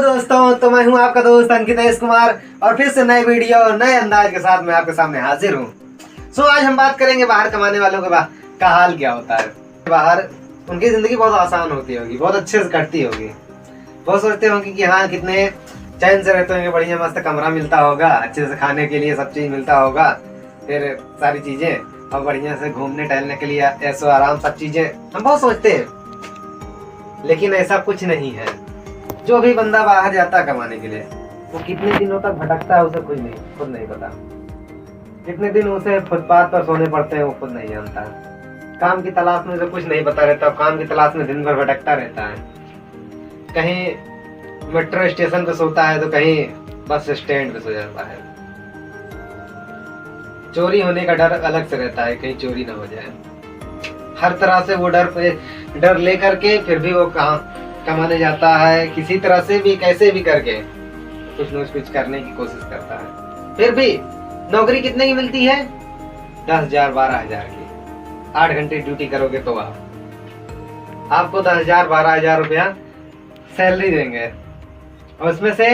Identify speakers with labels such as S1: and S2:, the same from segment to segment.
S1: दोस्तों, तो मैं हूं आपका दोस्त अंकितेश कुमार और फिर से नए वीडियो और नए अंदाज के साथ मैं आपके सामने हाजिर हूं। आज हम बात करेंगे बाहर कमाने वालों का हाल क्या होता है। बाहर उनकी जिंदगी बहुत आसान होती होगी, बहुत अच्छे से कटती होगी। बहुत सोचते होंगे कि हाँ कितने चैन से रहते होंगे, बढ़िया मस्त कमरा मिलता होगा, अच्छे से खाने के लिए सब चीज मिलता होगा, फिर सारी चीजें और बढ़िया से घूमने टहलने के लिए ऐसो आराम सब चीजें हम बहुत सोचते हैं। लेकिन ऐसा कुछ नहीं है। जो भी बंदा बाहर जाता है कमाने के लिए, वो कितने दिनों तक भटकता है उसे खुद नहीं पता। कितने दिन उसे फुटपाथ पर सोने पड़ते हैं वो खुद नहीं जानता। काम की तलाश में उसे कुछ नहीं पता रहता, काम की तलाश में दिन भर भटकता रहता है। कहीं मेट्रो स्टेशन पे सोता है तो कहीं बस स्टैंड पे सो जाता है। चोरी होने का डर अलग से रहता है, कहीं चोरी ना हो जाए। हर तरह से वो डर लेकर के फिर भी वो कमाने जाता है, किसी तरह से भी कैसे भी करके कुछ न कुछ करने की कोशिश करता है। फिर भी नौकरी कितने की मिलती है? 10,000 12,000 की। 8 घंटे ड्यूटी करोगे तो आपको 10,000 12,000 रुपया सैलरी देंगे और उसमें से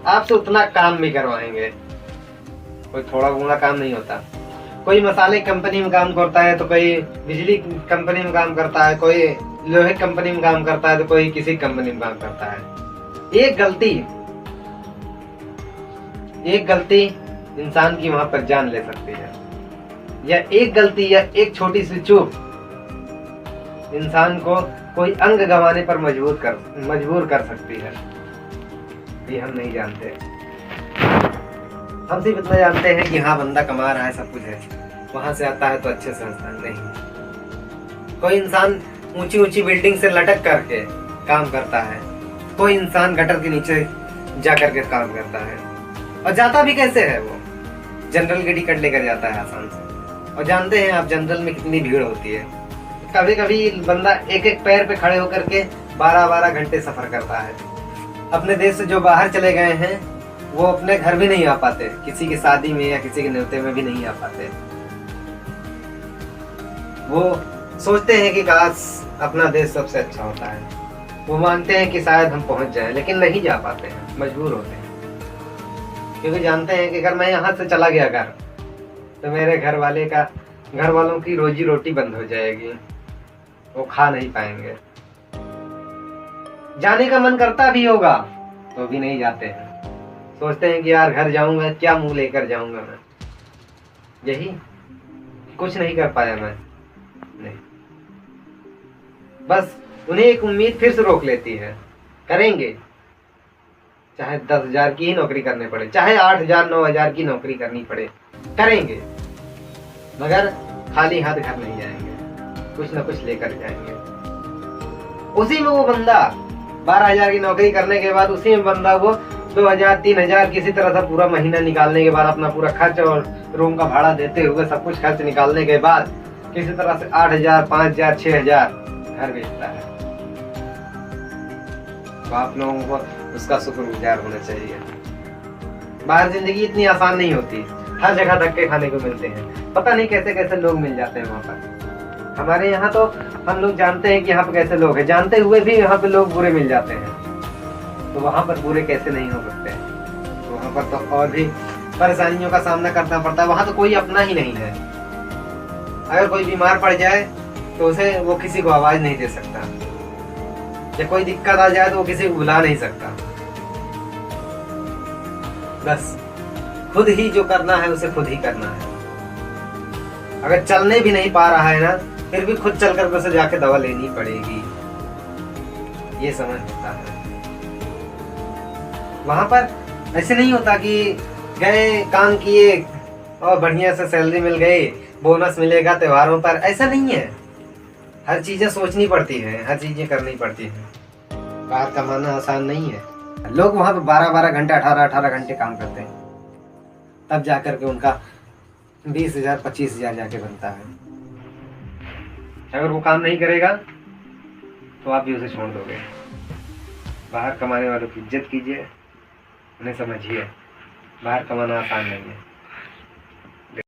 S1: आपसे उतना काम भी करवाएंगे। कोई थोड़ा गुना काम नहीं होता। कोई मसाले कंपनी में काम करता है तो कोई बिजली कंपनी में काम करता है, कोई लोहे कंपनी में काम करता है तो कोई किसी कंपनी में काम करता है। एक गलती इंसान की वहां पर जान ले सकती है, या एक गलती या एक छोटी सी चूक इंसान को कोई अंग गंवाने पर मजबूर कर सकती है। ये हम नहीं जानते। हम सिर्फ इतना जानते हैं कि हाँ बंदा कमा रहा है, सब कुछ है, वहां से आता है तो अच्छे से आता नहीं। कोई इंसान ऊंची ऊंची बिल्डिंग से लटक करके काम करता है, कोई इंसान गटर के नीचे जा करके काम करता है। और जाता भी कैसे है? वो जनरल की टिकट लेकर जाता है आसान से। और जानते हैं आप जनरल में कितनी भीड़ होती है। कभी कभी बंदा एक एक पैर पे खड़े होकर के 12-12 घंटे सफर करता है। अपने देश से जो बाहर चले गए हैं वो अपने घर भी नहीं आ पाते, किसी की शादी में या किसी के न्योते में भी नहीं आ पाते। वो सोचते हैं कि काश अपना देश सबसे अच्छा होता है। वो मानते हैं कि शायद हम पहुंच जाएं, लेकिन नहीं जा पाते हैं, मजबूर होते हैं। क्योंकि जानते हैं कि अगर मैं यहाँ से चला गया घर तो मेरे घर वालों की रोजी रोटी बंद हो जाएगी, वो खा नहीं पाएंगे। जाने का मन करता भी होगा तो भी नहीं जाते हैं। सोचते हैं कि यार घर जाऊंगा, क्या मुंह लेकर जाऊंगा मैं। यही कुछ नहीं कर पाया मैं, नहीं। बस उन्हें एक उम्मीद फिर से रोक लेती है। करेंगे, चाहे 10,000 की ही नौकरी करनी पड़े, चाहे 8,000 9,000 की नौकरी करनी पड़े, करेंगे, मगर खाली हाथ घर नहीं जाएंगे, कुछ ना कुछ लेकर जाएंगे। उसी में वो बंदा 12,000 की नौकरी करने के बाद उसी में बंदा वो 2,000 3,000 किसी तरह से पूरा महीना निकालने के बाद, अपना पूरा खर्च और रूम का भाड़ा देते हुए सब कुछ खर्च निकालने के बाद किसी तरह से 8,000 5,000 6,000 घर बेचता है। तो आप लोगों को उसका शुक्रगुजार होना चाहिए। बाहर जिंदगी इतनी आसान नहीं होती, हर जगह धक्के खाने को मिलते हैं। पता नहीं कैसे कैसे लोग मिल जाते हैं वहाँ पर। हमारे यहाँ तो हम लोग जानते हैं कि यहाँ पे कैसे लोग हैं, जानते हुए भी यहाँ पे लोग बुरे मिल जाते हैं। तो वहाँ पर बुरे कैसे नहीं हो सकते हैं? तो वहाँ पर तो और भी परेशानियों का सामना करना पड़ता है। वहाँ तो कोई अपना ही नहीं है। अगर कोई बीमार पड़ जाए तो उसे वो किसी को आवाज नहीं दे सकता, या कोई दिक्कत आ जाए तो वो किसी को बुला नहीं सकता। बस खुद ही जो करना है उसे खुद ही करना है। अगर चलने भी नहीं पा रहा है ना, फिर भी खुद चल कर उसे जाके दवा लेनी पड़ेगी। ये समझ होता है। वहां पर ऐसे नहीं होता कि गए काम किए और बढ़िया से सैलरी मिल गई, बोनस मिलेगा त्योहारों पर, ऐसा नहीं है। हर चीजें सोचनी पड़ती है, हर चीजें करनी पड़ती है। बाहर कमाना आसान नहीं है। लोग वहां पर 12-12 घंटे 18-18 घंटे काम करते हैं, तब जाकर के उनका 20,000 25,000 जाके बनता है। अगर वो काम नहीं करेगा तो आप भी उसे छोड़ दोगे। बाहर कमाने वालों की इज्जत कीजिए, उन्हें समझिए। बाहर कमाना आसान नहीं है।